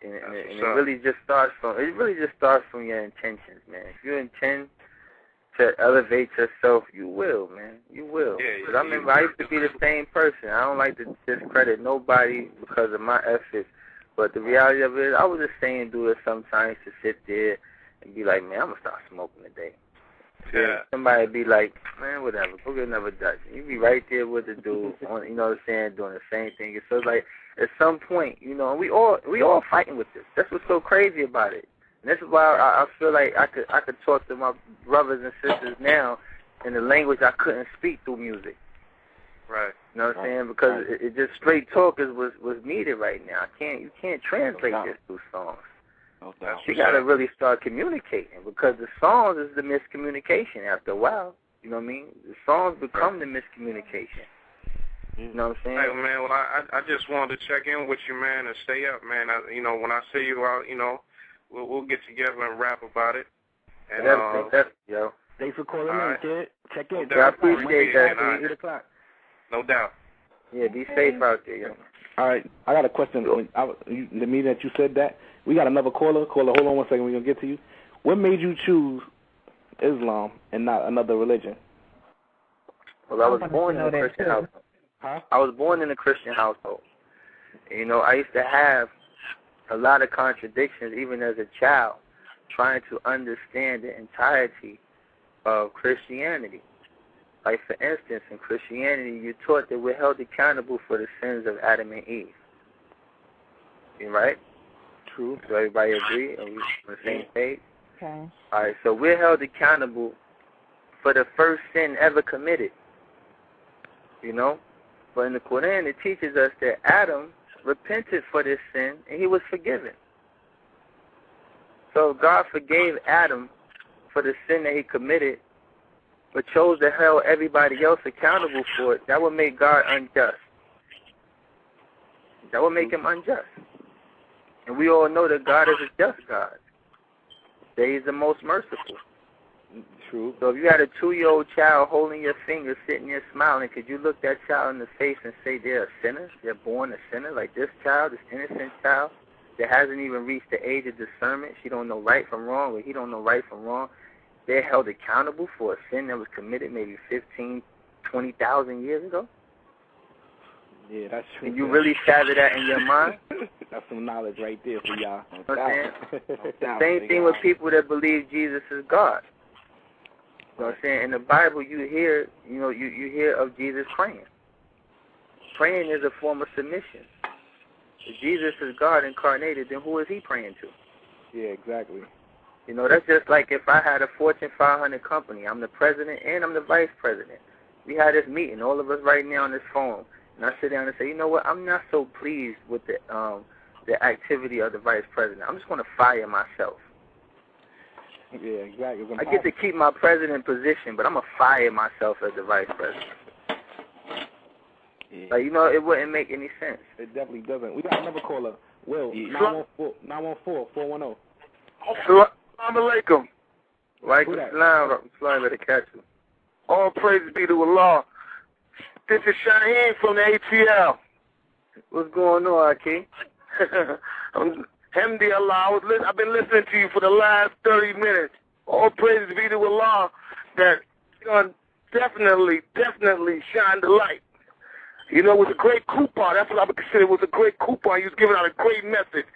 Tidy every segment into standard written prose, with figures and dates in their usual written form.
And it really just starts from your intentions, man. If you intend to elevate yourself, you will, man. You will. Because I remember I used to be the same person. I don't like to discredit nobody because of my efforts. But the reality of it is I was the same dude sometimes to sit there and be like, man, I'm going to start smoking today. Yeah. Somebody be like, man, whatever, go get another Dutch. You be right there with the dude, on, you know what I'm saying, doing the same thing. So it's like, at some point, you know, we all fighting with this. That's what's so crazy about it. And this is why I feel like I could talk to my brothers and sisters now in the language I couldn't speak through music. Right. You know what I'm saying? Because it just straight talk was needed right now. You can't translate this through songs. You got to really start communicating, because the songs is the miscommunication after a while. You know what I mean? The songs become the miscommunication. You know what I'm saying? Hey, man, well, I just wanted to check in with you, man, and stay up, man. When I see you out, we'll get together and rap about it. And, yo. Thanks for calling in, kid. Check in. I appreciate that. 8 o'clock. No doubt. Yeah, be safe out there, yo. All right, I got a question. The minute that you said that, we got another caller. Hold on one second. We're going to get to you. What made you choose Islam and not another religion? Well, I was born in a Christian household. Huh? I was born in a Christian household. You know, I used to have a lot of contradictions, even as a child, trying to understand the entirety of Christianity. Like, for instance, in Christianity, you're taught that we're held accountable for the sins of Adam and Eve. You right? True. So everybody agree? Are we on the same page? Okay. All right, so we're held accountable for the first sin ever committed. You know? But in the Quran, it teaches us that Adam repented for this sin, and he was forgiven. So God forgave Adam for the sin that he committed, but chose to hold everybody else accountable for it. That would make God unjust. That would make him unjust. And we all know that God is a just God. That he's the most merciful. True. So if you had a 2-year-old child holding your finger, sitting there smiling, could you look that child in the face and say they're a sinner? They're born a sinner? Like this child, this innocent child that hasn't even reached the age of discernment. She don't know right from wrong, or he don't know right from wrong. They're held accountable for a sin that was committed maybe 15, 20,000 years ago. Yeah, that's true. And you really gather that in your mind? That's some knowledge right there for y'all. You know what I'm saying? Same thing with people that believe Jesus is God. You know what I'm saying? In the Bible, you hear of Jesus praying. Praying is a form of submission. If Jesus is God incarnated, then who is he praying to? Yeah, exactly. You know, that's just like if I had a Fortune 500 company. I'm the president and I'm the vice president. We had this meeting, all of us right now on this phone, and I sit down and say, you know what, I'm not so pleased with the activity of the vice president. I'm just going to fire myself. Yeah, exactly. I get to keep my president position, but I'm going to fire myself as the vice president. Yeah. Like, you know, it wouldn't make any sense. It definitely doesn't. We got another caller. Will, 914-410. Assalamu alaikum. Walaikum salam. Slime to catch you. All praise be to Allah. This is Shaheen from the ATL. What's going on, Aki? Hamdi Allah. I've been listening to you for the last 30 minutes. All praise be to Allah that you're going to definitely shine the light. You know, it was a great coupon. That's what I would consider was a great coupon. You was giving out a great message.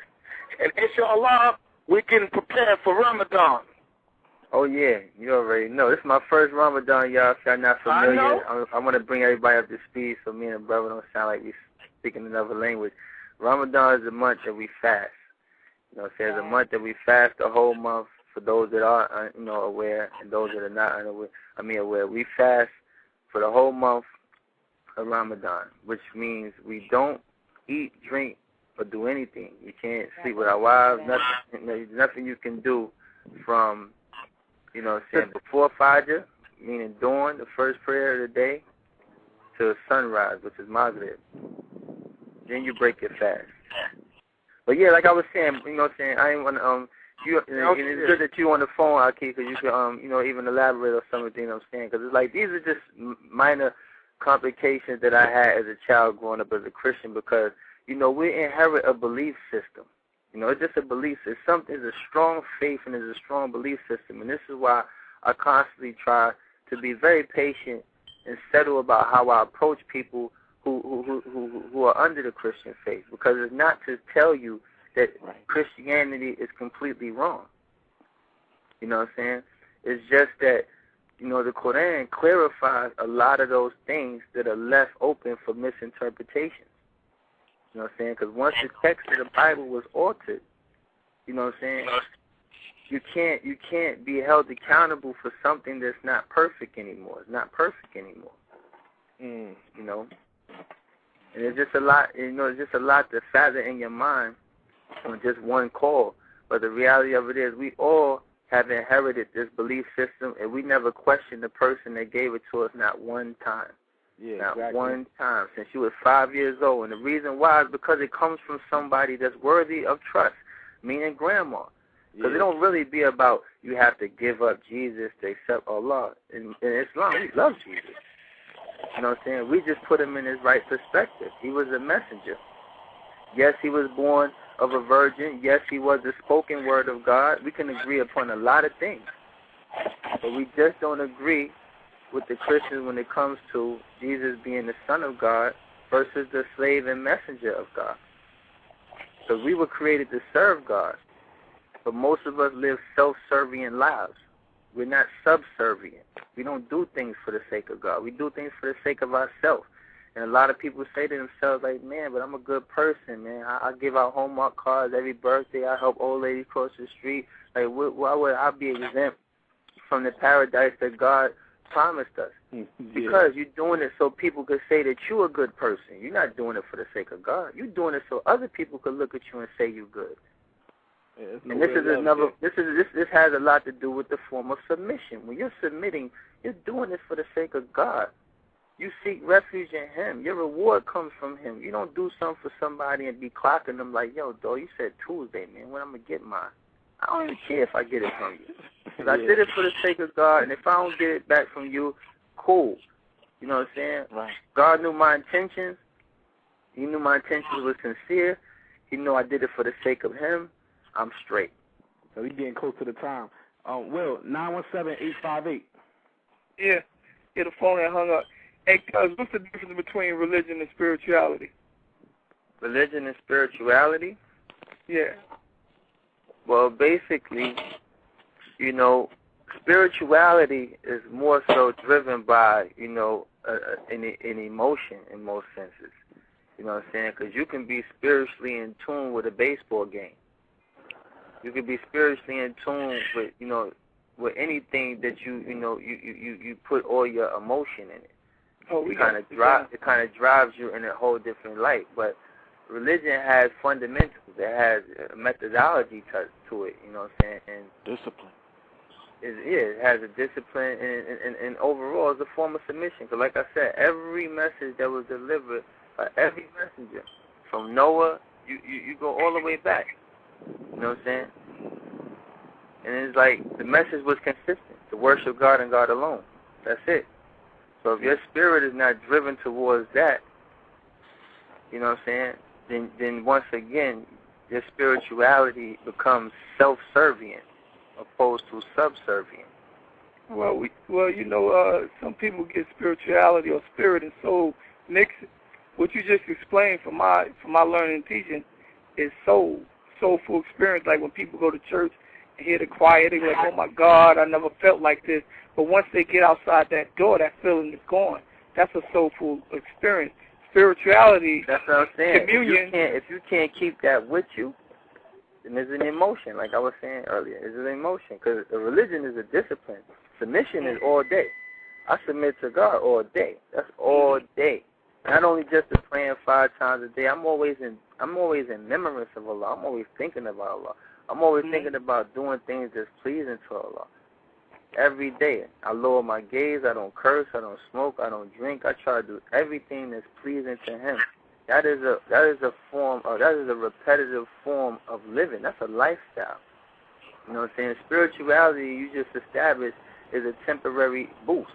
And inshallah, we're getting prepared for Ramadan. Oh, yeah. You already know. This is my first Ramadan, y'all. If y'all not familiar, I want to bring everybody up to speed so me and the brother don't sound like we speaking another language. Ramadan is a month that we fast. You know what I'm saying? It's a month that we fast the whole month for those that are, aware, and those that are not aware. We fast for the whole month of Ramadan, which means we don't eat, drink, or do anything. You can't sleep with our wives. Nothing you can do from, before Fajr, meaning dawn, the first prayer of the day, to sunrise, which is Maghrib. Then you break your fast. But yeah, like I was saying, I ain't want to, it's good that you on the phone, Aki, because you can, even elaborate on some of the things I'm saying, because it's like, these are just minor complications that I had as a child growing up as a Christian, because, we inherit a belief system. You know, it's just a belief. It's a strong faith and it's a strong belief system. And this is why I constantly try to be very patient and settle about how I approach people who are under the Christian faith, because it's not to tell you that Christianity is completely wrong. You know what I'm saying? It's just that, you know, the Quran clarifies a lot of those things that are left open for misinterpretations. You know what I'm saying? Because once the text of the Bible was altered, you know what I'm saying, you can't be held accountable for something that's not perfect anymore. It's not perfect anymore. You know? And it's just a lot, you know, it's just a lot to fathom in your mind on just one call. But the reality of it is we all have inherited this belief system, and we never questioned the person that gave it to us not one time. Yeah, not exactly. one time since you were 5 years old. And the reason why is because it comes from somebody that's worthy of trust, meaning grandma. Because it don't really be about you have to give up Jesus to accept Allah. In Islam, we love Jesus. You know what I'm saying? We just put him in his right perspective. He was a messenger. Yes, he was born of a virgin. Yes, he was the spoken word of God. We can agree upon a lot of things. But we just don't agree with the Christians when it comes to Jesus being the Son of God versus the slave and messenger of God. Because we were created to serve God. But most of us live self-servient lives. We're not subservient. We don't do things for the sake of God. We do things for the sake of ourselves. And a lot of people say to themselves, like, man, but I'm a good person, man. I give out Hallmark cards every birthday. I help old ladies cross the street. Like, why would I be exempt from the paradise that God promised us? Because you're doing it so people could say that you're a good person. You're not doing it for the sake of God. You're doing it so other people could look at you and say you're good. And this has a lot to do with the form of submission. When you're submitting, you're doing it for the sake of God. You seek refuge in him. Your reward comes from him. You don't do something for somebody and be clocking them like, yo, dog, you said Tuesday, man, when I'm going to get mine? I don't even care if I get it from you. Because I did it for the sake of God, and if I don't get it back from you, cool. You know what I'm saying? Right. God knew my intentions. He knew my intentions were sincere. He knew I did it for the sake of him. I'm straight. So we getting close to the time. Will, 917-858. Yeah, the phone had hung up. Hey, cuz, what's the difference between religion and spirituality? Religion and spirituality? Yeah. Well, basically, you know, spirituality is more so driven by, you know, an emotion in most senses. You know what I'm saying? Because you can be spiritually in tune with a baseball game. You can be spiritually in tune with, you know, with anything that you put all your emotion in it. It kind of drives you in a whole different light. But religion has fundamentals. It has a methodology to it. You know what I'm saying? And discipline. It has a discipline, and overall, it's a form of submission. Because, like I said, every message that was delivered by every messenger, from Noah, you go all the way back. You know what I'm saying? And it's like the message was consistent: to worship God and God alone. That's it. So if your spirit is not driven towards that, you know what I'm saying, then once again, your spirituality becomes self-servient opposed to subservient. Well, you know, some people get spirituality or spirit and soul mixed. What you just explained from my learning and teaching is soulful experience. Like when people go to church and hear the choir, they go like, oh my God, I never felt like this. But once they get outside that door, that feeling is gone. That's a soulful experience. Spirituality, that's what I'm saying. Communion. If you can't keep that with you, then it's an emotion, like I was saying earlier. It's an emotion, because a religion is a discipline. Submission is all day. I submit to God all day. That's all day. Not only just to praying 5 times a day. I'm always in remembrance of Allah. I'm always thinking about Allah. I'm always thinking about doing things that's pleasing to Allah. Every day, I lower my gaze. I don't curse. I don't smoke. I don't drink. I try to do everything that's pleasing to Him. That is a repetitive form of living. That's a lifestyle. You know what I'm saying? Spirituality, you just established, is a temporary boost.